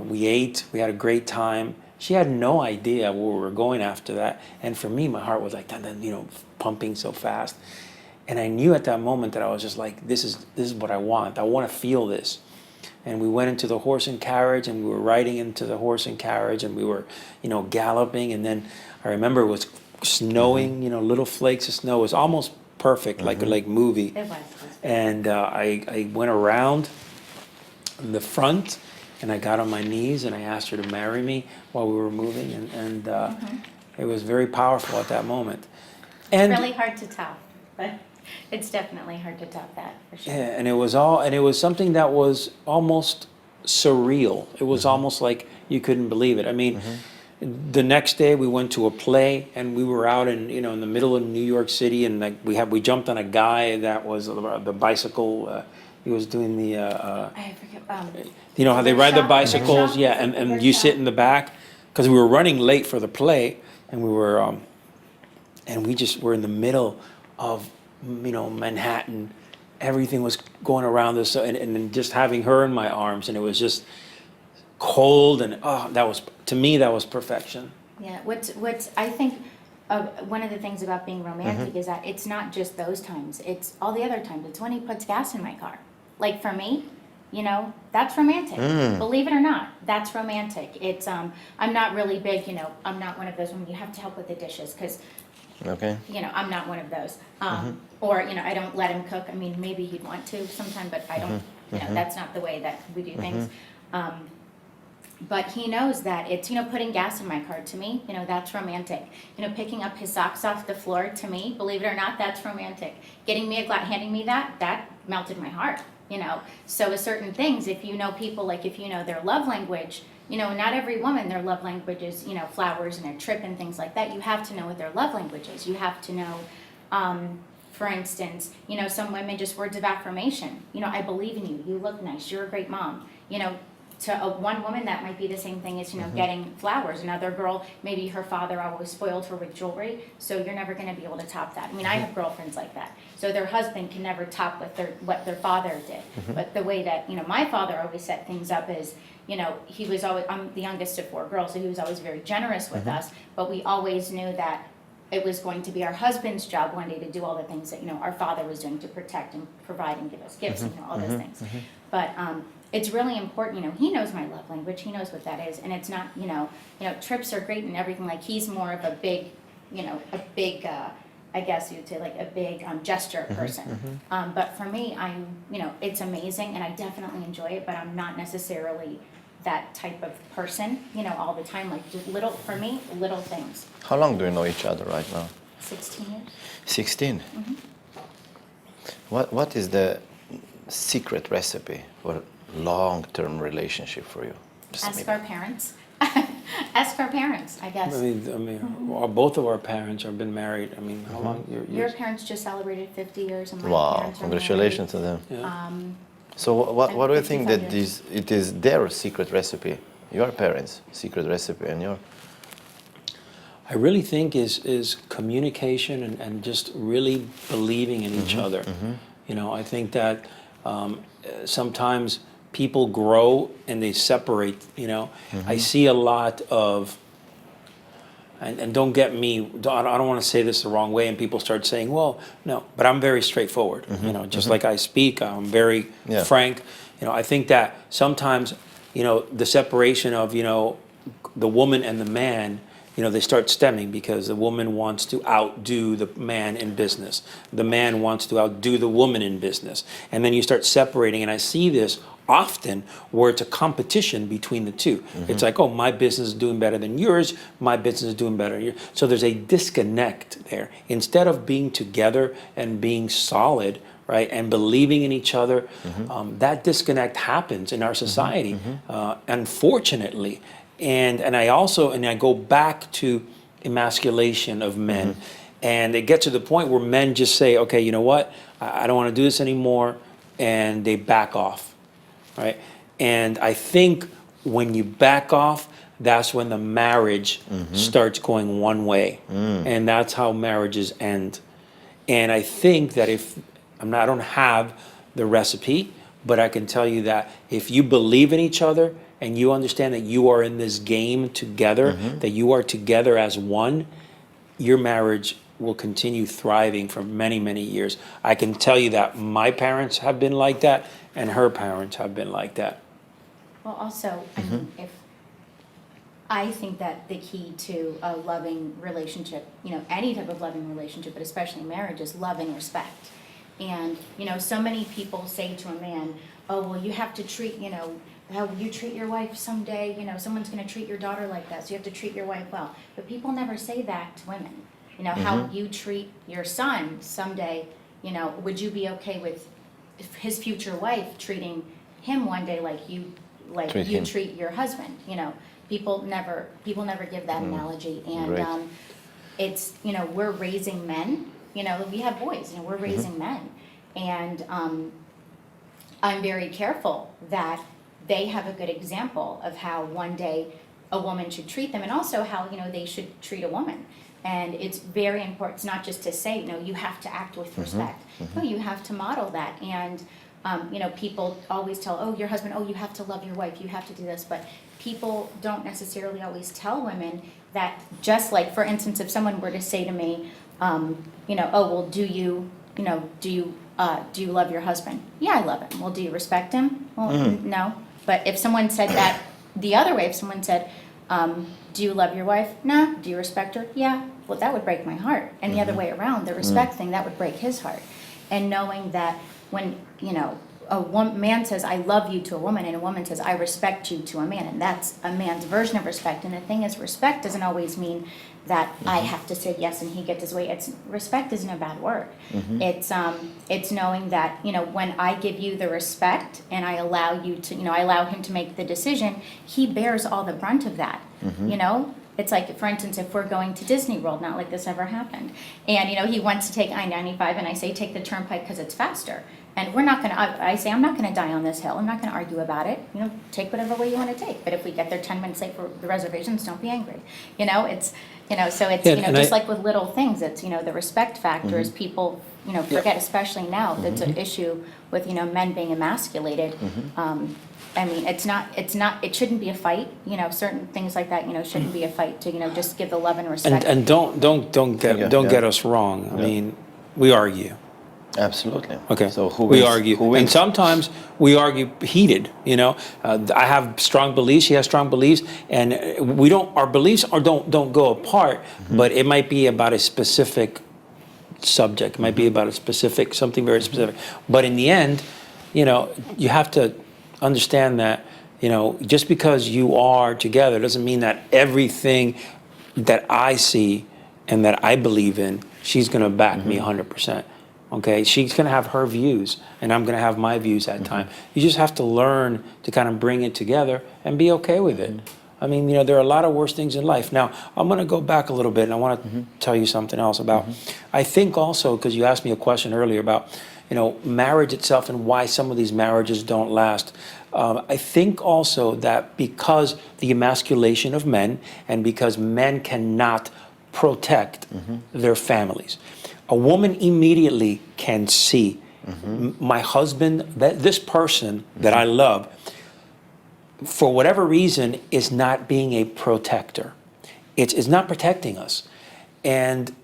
we ate, we had a great time. She had no idea where we were going after that, and for me, my heart was like, pumping so fast, and I knew at that moment that I was just like, this is what I want. I want to feel this. And we went into the Horse and Carriage, and we were riding into the Horse and Carriage, and we were, galloping. And then I remember it was snowing, little flakes of snow. It was almost perfect, like movie. It was. And I went around in the front, and I got on my knees, and I asked her to marry me while we were moving. And it was very powerful at that moment. And Really hard to top, but it's definitely hard to top that, for sure. yeah, and it was something that was almost surreal. It was almost like you couldn't believe it. I mean, the next day we went to a play, and we were out in in the middle of New York City, and like we jumped on a guy that was the bicycle. He was doing the I forget. you know how they ride the Rickshaw? bicycles, Rickshaw? yeah, and you sit in the back because we were running late for the play, and we were and we just were in the middle of Manhattan. Everything was going around us, and just having her in my arms, and it was just cold, and to me that was perfection. Yeah, what's I think one of the things about being romantic is that it's not just those times, it's all the other times. It's when he puts gas in my car. Like for me, that's romantic. Believe it or not, that's romantic. It's I'm not really big, I'm not one of those women you have to help with the dishes because Okay. I'm not one of those. Or, I don't let him cook. I mean, maybe he'd want to sometime, but I don't, that's not the way that we do things. But he knows that it's, putting gas in my car to me, that's romantic. Picking up his socks off the floor to me, believe it or not, that's romantic. Getting me a glass, handing me that melted my heart, So with certain things, if you know people, like if you know their love language, not every woman, their love language is, flowers and a trip and things like that. You have to know what their love language is. You have to know for instance, some women just words of affirmation. I believe in you. You look nice. You're a great mom. To one woman, that might be the same thing as, getting flowers. Another girl, maybe her father always spoiled her with jewelry, so you're never going to be able to top that. I mean, I have girlfriends like that. So their husband can never top what their father did. But the way that, my father always set things up is, he was always, I'm the youngest of 4 girls, so he was always very generous with us, but we always knew that it was going to be our husband's job one day to do all the things that, our father was doing to protect and provide and give us gifts and all those things. But it's really important, he knows my love language, he knows what that is, and it's not, trips are great and everything, like he's more of a big, I guess you'd say like a big gesture person. But for me, it's amazing and I definitely enjoy it, but I'm not necessarily that type of person, all the time, like for me, little things. How long do you know each other right now? 16 years. 16? What is the secret recipe for long-term relationship for you? Ask our parents. Ask our parents, I guess. Well, both of our parents have been married. I mean, how long? Your parents just celebrated 50 years, and my Wow, parents are congratulations to them. Yeah. So what do you think that 55 years. it is their secret recipe, your parents' secret recipe, and your? I really think is communication and just really believing in each other. I think that sometimes people grow and they separate. I see a lot of, and don't get me, I don't want to say this the wrong way, and people start saying, well, no, but I'm very straightforward. Just like I speak, I'm very frank. I think that sometimes, the separation of, the woman and the man, they start stemming because the woman wants to outdo the man in business. The man wants to outdo the woman in business. And then you start separating, and I see this often where it's a competition between the two. It's like, oh, my business is doing better than yours, my business is doing better than yours. So there's a disconnect there. Instead of being together and being solid, right, and believing in each other, that disconnect happens in our society, unfortunately. And I go back to emasculation of men. And it gets to the point where men just say, okay, you know what, I don't want to do this anymore, and they back off. Right? And I think when you back off, that's when the marriage starts going one way. And that's how marriages end. And I think that I don't have the recipe, but I can tell you that if you believe in each other and you understand that you are in this game together, that you are together as one, your marriage will continue thriving for many, many years. I can tell you that my parents have been like that, and her parents have been like that. Well, also, I think that the key to a loving relationship, any type of loving relationship, but especially marriage, is love and respect. And, so many people say to a man, oh, well, you have to treat, how you treat your wife someday, someone's going to treat your daughter like that, so you have to treat your wife well. But people never say that to women. How you treat your son someday, would you be okay with his future wife treating him one day like you treat your husband? People never give that analogy. And it's, we're raising men, we have boys, we're raising men. And I'm very careful that they have a good example of how one day a woman should treat them, and also how, they should treat a woman. And it's very important. It's not just to say, you have to act with respect. No, you have to model that. And, people always tell, oh, your husband, oh, you have to love your wife, you have to do this. But people don't necessarily always tell women that, just like, for instance, if someone were to say to me, oh, well, do you love your husband? Yeah, I love him. Well, do you respect him? Well, no. But if someone said that the other way, if someone said, do you love your wife? No. Do you respect her? Yeah. Well, that would break my heart. And the other way around, the respect thing, that would break his heart. And knowing that when, a man says, I love you to a woman, and a woman says, I respect you to a man, and that's a man's version of respect. And the thing is, respect doesn't always mean that I have to say yes and he gets his way. Respect isn't a bad word. It's knowing that, when I give you the respect and I allow you to, I allow him to make the decision, he bears all the brunt of that. It's like, for instance, if we're going to Disney World, not like this ever happened, and he wants to take I-95, and I say take the turnpike because it's faster. And we're not gonna, I say, I'm not gonna die on this hill, I'm not gonna argue about it, take whatever way you wanna take. But if we get there 10 minutes late for the reservations, don't be angry. It's, so it's, Yeah, and just like with little things, it's, the respect factor is people, forget, especially now, that's an issue with, men being emasculated. I mean, it shouldn't be a fight, certain things like that, shouldn't be a fight to, just give the love and respect. And don't get us wrong. I mean, we argue. Absolutely. Okay. So who we wins? argue, Who wins? and sometimes we argue heated. I have strong beliefs. She has strong beliefs, and we don't. Our beliefs don't go apart. But it might be about a specific subject. It might be about something very specific. But in the end, you have to understand that just because you are together doesn't mean that everything that I see and that I believe in, she's going to back me 100%. Okay, she's going to have her views, and I'm going to have my views at time. You just have to learn to kind of bring it together and be okay with it. I mean, there are a lot of worse things in life. Now, I'm going to go back a little bit, and I want to tell you something else about. I think also, because you asked me a question earlier about, marriage itself and why some of these marriages don't last. I think also that because the emasculation of men, and because men cannot protect their families. A woman immediately can see my husband, this person that I love, for whatever reason, is not being a protector. It's not protecting us. And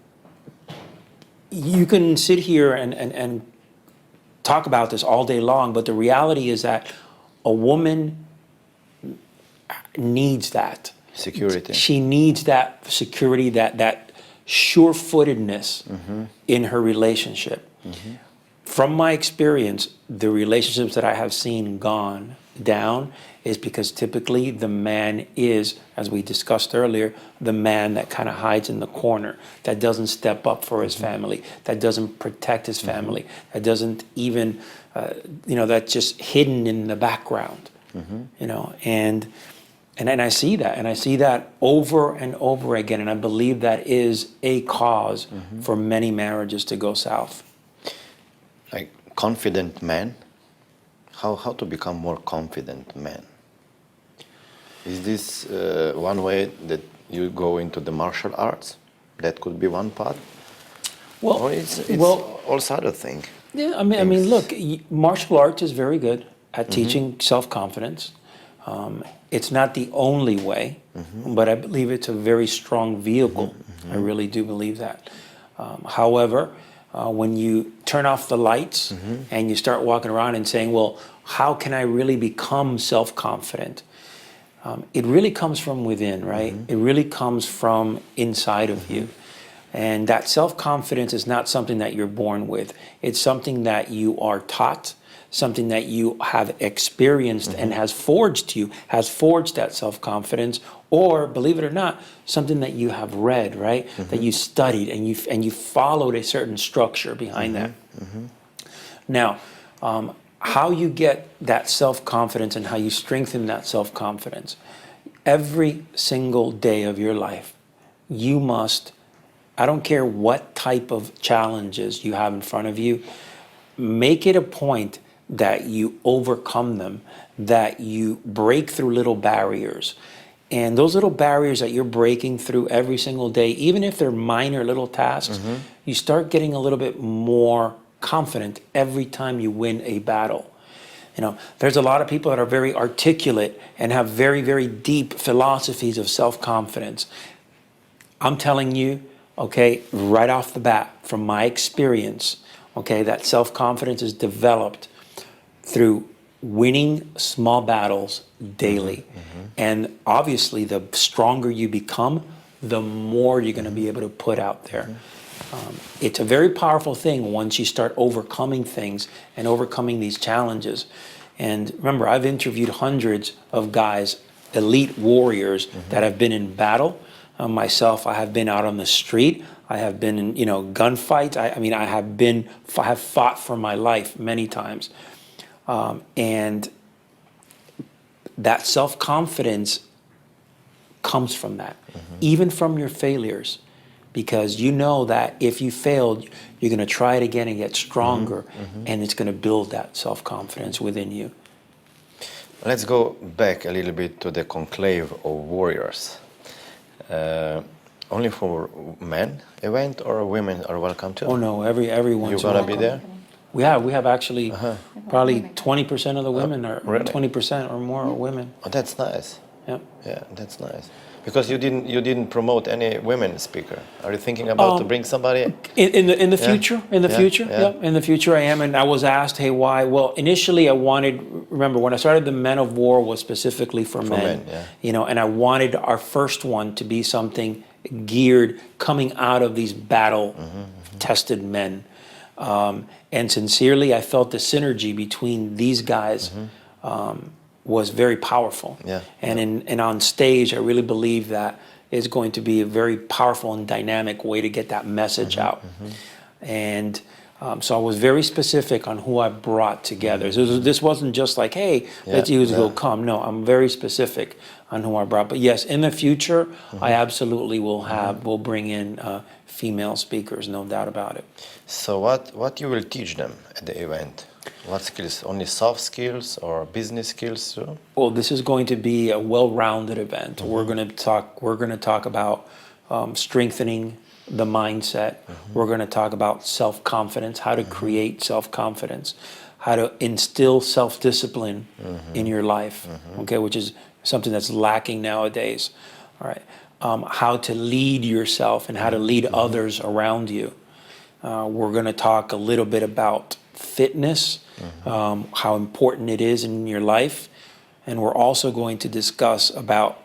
you can sit here and talk about this all day long, but the reality is that a woman needs that. Security. She needs that security, that sure-footedness in her relationship. From my experience, the relationships that I have seen gone down is because typically the man is, as we discussed earlier, the man that kind of hides in the corner, that doesn't step up for his family, that doesn't protect his family, that doesn't even, that's just hidden in the background, and I see that, and I see that over and over again, and I believe that is a cause for many marriages to go south. Like confident man, how to become more confident man? Is this one way that you go into the martial arts? That could be one part. Well, or it's also other thing. Yeah, I mean, look, martial arts is very good at teaching self-confidence. It's not the only way, but I believe it's a very strong vehicle. I really do believe that. However, when you turn off the lights and you start walking around and saying, well, how can I really become self-confident? It really comes from within, right? It really comes from inside of you. And that self-confidence is not something that you're born with. It's something that you are taught, something that you have experienced and has forged that self-confidence, or, believe it or not, something that you have read, right? That you studied and you followed a certain structure behind that. Now, how you get that self-confidence and how you strengthen that self-confidence, every single day of your life, you must, I don't care what type of challenges you have in front of you, make it a point that you overcome them, that you break through little barriers. And those little barriers that you're breaking through every single day, even if they're minor little tasks, you start getting a little bit more confident every time you win a battle. There's a lot of people that are very articulate and have very, very deep philosophies of self-confidence. I'm telling you, okay, right off the bat, from my experience, okay, that self-confidence is developed through winning small battles daily. And obviously, the stronger you become, the more you're going to be able to put out there. It's a very powerful thing once you start overcoming things and overcoming these challenges. And remember, I've interviewed hundreds of guys, elite warriors that have been in battle. Myself, I have been out on the street. I have been in, gunfights. I have fought for my life many times. And that self-confidence comes from that, even from your failures, because you know that if you failed, you're going to try it again and get stronger, and it's going to build that self-confidence within you. Let's go back a little bit to the conclave of warriors. Only for men event, or women are welcome too? Oh no, everyone's You're gonna welcome. be there? We have actually probably 20% of the women are really? 20% or more are women. Oh, that's nice. Yeah. Yeah, that's nice. Because you didn't promote any women speaker. Are you thinking about to bring somebody? In the future, in the Yeah, future, yeah. yeah, in the future I am. And I was asked, hey, why? Well, initially I wanted. Remember when I started, the Men of War was specifically for men. men, yeah. You know, and I wanted our first one to be something geared coming out of these battle-tested men. And sincerely, I felt the synergy between these guys was very powerful. Yeah. And on stage, I really believe that is going to be a very powerful and dynamic way to get that message out. And so I was very specific on who I brought together. So this wasn't just like, hey, let's use go come. No, I'm very specific on who I brought. But yes, in the future, I absolutely will bring in female speakers, no doubt about it. So what you will teach them at the event? What skills? Only soft skills or business skills too? Well, this is going to be a well-rounded event. We're going to talk about strengthening the mindset. We're going to talk about self-confidence, how to create self-confidence, how to instill self-discipline in your life, okay, which is something that's lacking nowadays. All right. How to lead yourself and how to lead others around you. We're going to talk a little bit about fitness, how important it is in your life. And we're also going to discuss about,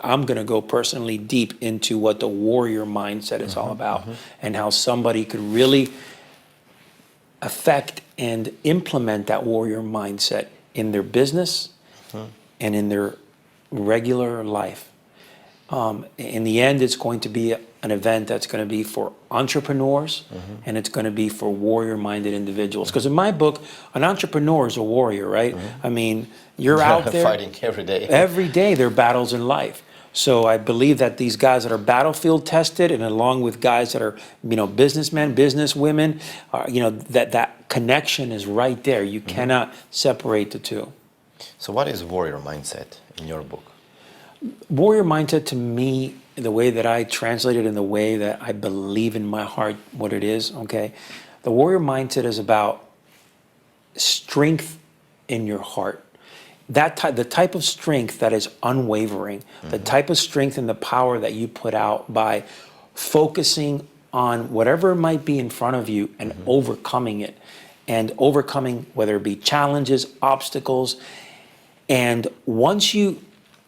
I'm going to go personally deep into what the warrior mindset is all about and how somebody could really affect and implement that warrior mindset in their business and in their regular life. In the end, it's going to be an event that's going to be for entrepreneurs and it's going to be for warrior-minded individuals. Because in my book, an entrepreneur is a warrior, right? I mean, you're out there fighting every day. Every day, there are battles in life. So I believe that these guys that are battlefield tested, and along with guys that are, businessmen, businesswomen, that connection is right there. You cannot separate the two. So what is warrior mindset in your book? Warrior mindset, to me, the way that I translate it, in the way that I believe in my heart what it is, okay? The warrior mindset is about strength in your heart. The type of strength that is unwavering, the type of strength and the power that you put out by focusing on whatever might be in front of you and overcoming it. And overcoming, whether it be challenges, obstacles. And once you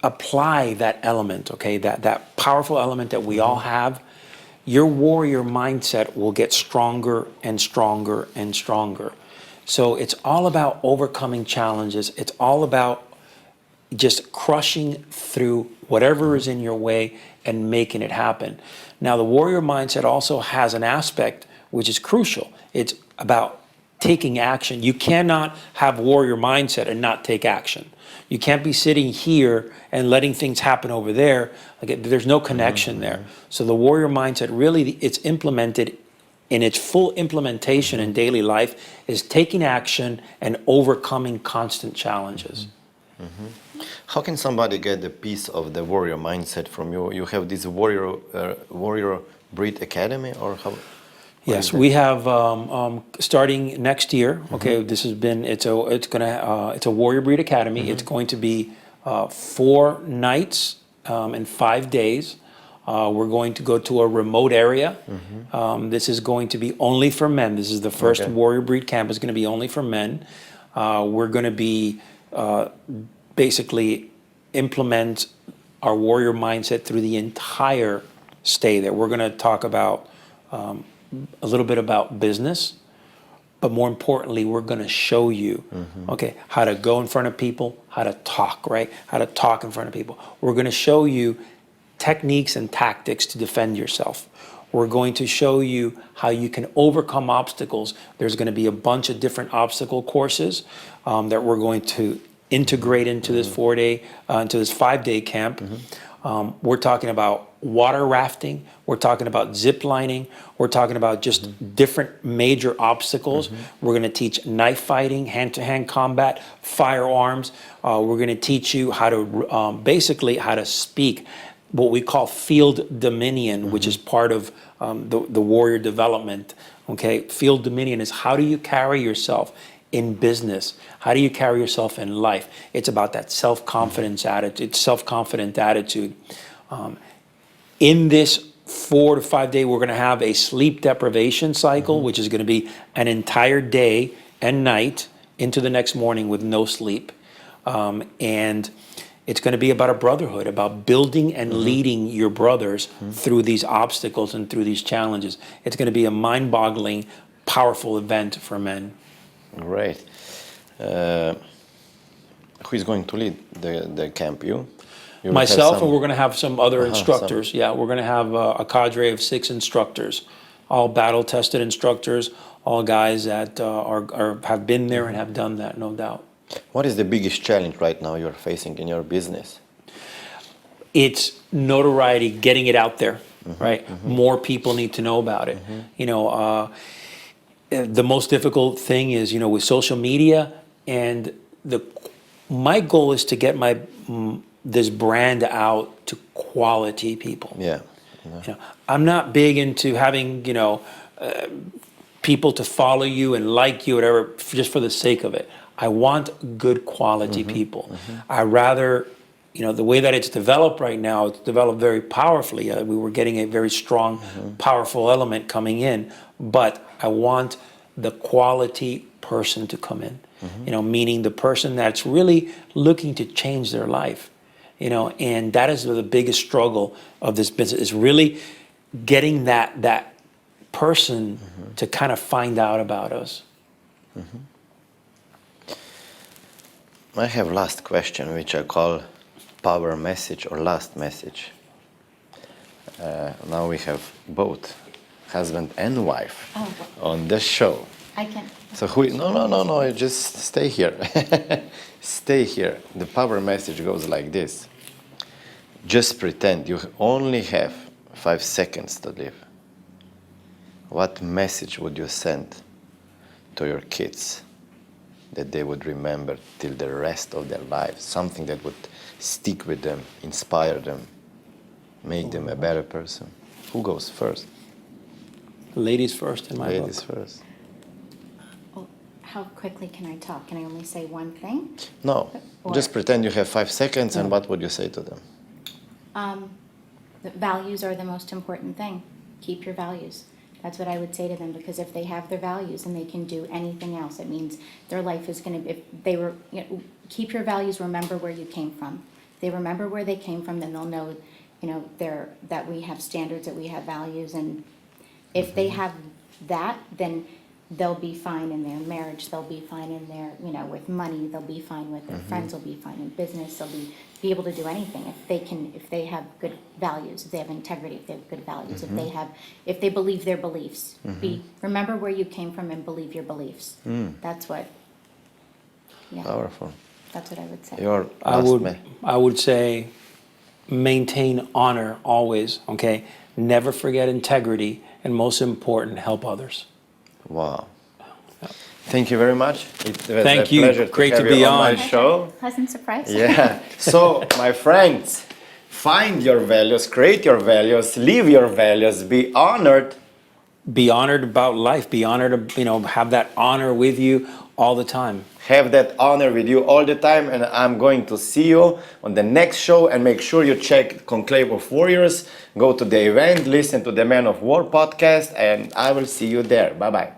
apply that element, okay, that powerful element that we all have, your warrior mindset will get stronger and stronger and stronger. So it's all about overcoming challenges. It's all about just crushing through whatever is in your way and making it happen. Now, the warrior mindset also has an aspect which is crucial. It's about taking action. You cannot have warrior mindset and not take action. You can't be sitting here and letting things happen over there. Like, there's no connection there. So the warrior mindset, really, it's implemented in its full implementation in daily life, is taking action and overcoming constant challenges. How can somebody get a piece of the warrior mindset from you? You have this warrior breed academy, or how? Yes, we have starting next year. Okay, this has been it's a Warrior Breed Academy. It's going to be 4 nights and 5 days. We're going to go to a remote area. This is going to be only for men. This is the first Warrior Breed camp. It's going to be only for men. We're going to be basically implement our warrior mindset through the entire stay there. We're going to talk about a little bit about business, but more importantly, we're going to show you, okay, how to go in front of people, how to talk, right? How to talk in front of people. We're going to show you techniques and tactics to defend yourself. We're going to show you how you can overcome obstacles. There's going to be a bunch of different obstacle courses that we're going to integrate into this 4-day, into this 5-day camp. We're talking about water rafting. We're talking about zip lining. We're talking about just different major obstacles. We're going to teach knife fighting, hand-to-hand combat, firearms. We're going to teach you how to basically how to speak, what we call field dominion, which is part of the warrior development. Okay, field dominion is how do you carry yourself in business? How do you carry yourself in life? It's about that self-confidence attitude, self-confident attitude. In this 4 to 5 day, we're going to have a sleep deprivation cycle, which is going to be an entire day and night into the next morning with no sleep. And it's going to be about a brotherhood, about building and leading your brothers through these obstacles and through these challenges. It's going to be a mind-boggling, powerful event for men. Great. Who is going to lead the camp? You will Myself, have and we're going to have some other instructors. Yeah, we're going to have a cadre of 6 instructors, all battle-tested instructors, all guys that have been there and have done that, no doubt. What is the biggest challenge right now you're facing in your business? It's notoriety, getting it out there, right? More people need to know about it. You know, the most difficult thing is, you know, with social media, and my goal is to get this brand out to quality people. Yeah. You know, I'm not big into having, you know, people to follow you and like you, whatever, just for the sake of it. I want good quality people. I rather, you know, the way that it's developed right now, it's developed very powerfully. We were getting a very strong, powerful element coming in, but I want the quality person to come in, you know, meaning the person that's really looking to change their life, you know, and that is the biggest struggle of this business, is really getting that person to kind of find out about us. I have last question, which I call power message or last message. Now we have both husband and wife on the show. I can. So no, just stay here. Stay here. The power message goes like this. Just pretend you only have 5 seconds to live. What message would you send to your kids that they would remember till the rest of their lives? Something that would stick with them, inspire them, make them a better person. Who goes first? Ladies first in my book. Ladies first. Well, how quickly can I talk? Can I only say one thing? No, Or- just pretend you have 5 seconds, and what would you say to them? The values are the most important thing. Keep your values. That's what I would say to them, because if they have their values and they can do anything else, it means their life is going to, if they were, you know, keep your values, remember where you came from. If they remember where they came from, then they'll know, you know, that we have standards, that we have values, and if they have that, then they'll be fine in their marriage, they'll be fine in their, you know, with money, they'll be fine with their friends, they'll be fine in business, they'll be able to do anything if they have good values, if they have integrity, if they have good values, if they believe their beliefs. Remember where you came from and believe your beliefs. That's what, yeah, Powerful. that's what I would say. Your last I would say maintain honor always, okay? Never forget integrity, and most important, help others. Wow. Thank you very much. It was Thank a you. pleasure Great to to have be you on on. my show. Pleasant surprise. Yeah. So, my friends, find your values, create your values, live your values, be honored. Be honored about life. Be honored, you know, have that honor with you all the time. Have that honor with you all the time, and I'm going to see you on the next show. And make sure you check Conclave of Warriors, go to the event, listen to the Man of War podcast, and I will see you there. Bye-bye.